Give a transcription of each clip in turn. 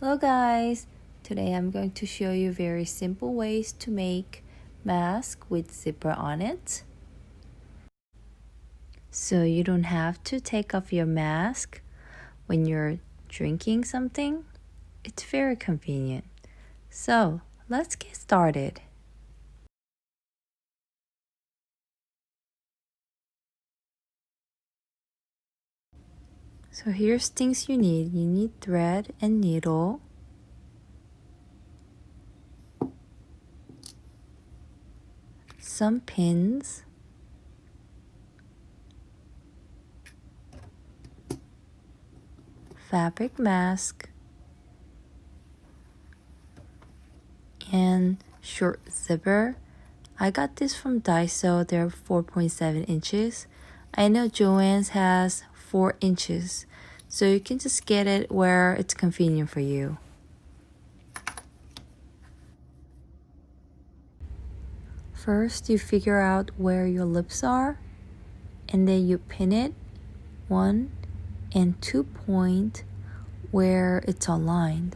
Hello guys! Today I'm going to show you very simple ways to make mask with zipper on it. So you don't have to take off your mask when you're drinking something. It's very convenient. So let's get started. So here's things you need. You need thread and needle. Some pins. Fabric mask. And short zipper. I got this from Daiso. They're 4.7 inches. I know Joann's has 4 inches, so you can just get it where it's convenient for you. First, you figure out where your lips are, and then you pin it 1 and 2 points where it's aligned.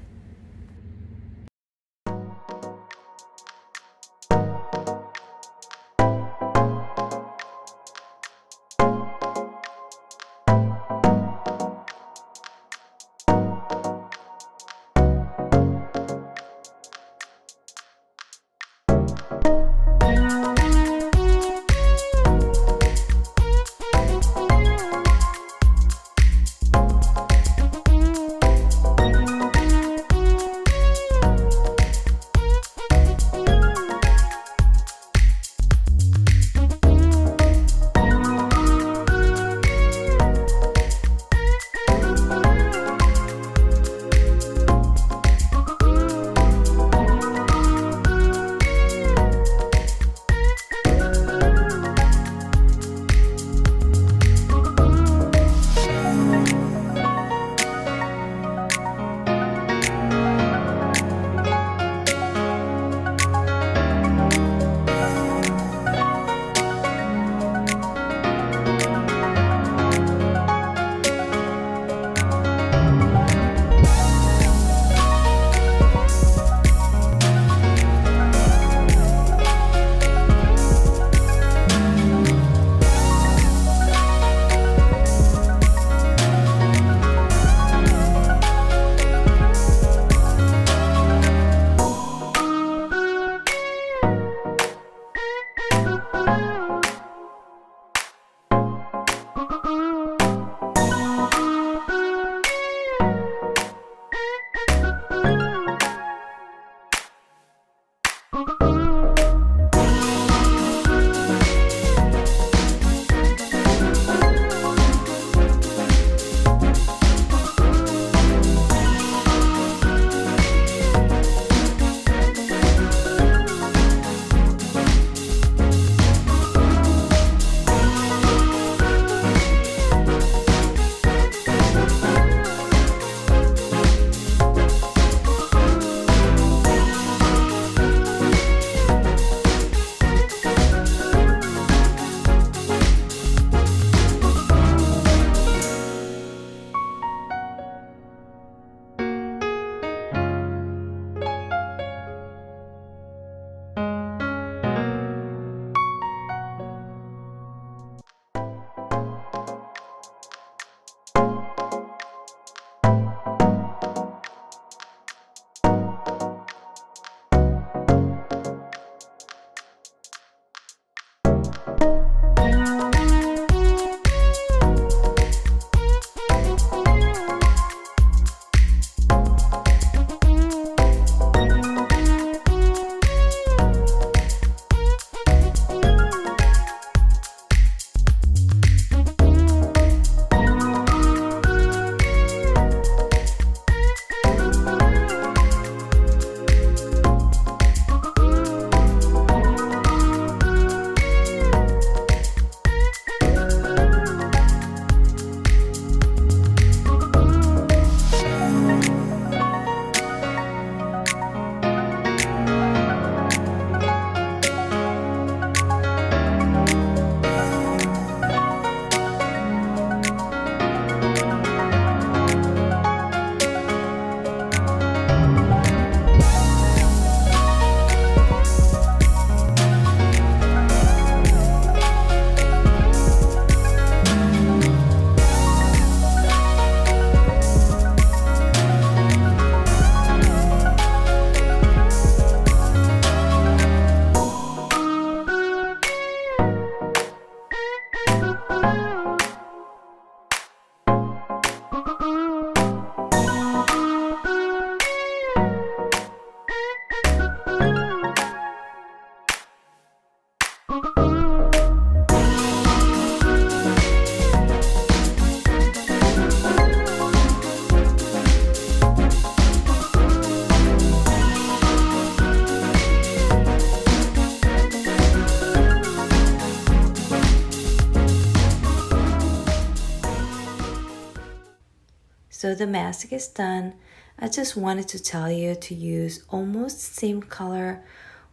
So the mask is done. I just wanted to tell you to use almost same color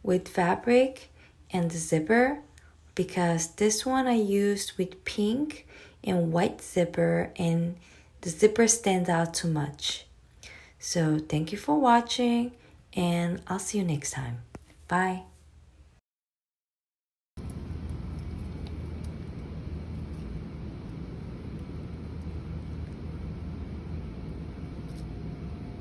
with fabric and the zipper, because this one I used with pink and white zipper and the zipper stands out too much. So thank you for watching and I'll see you next time. Bye.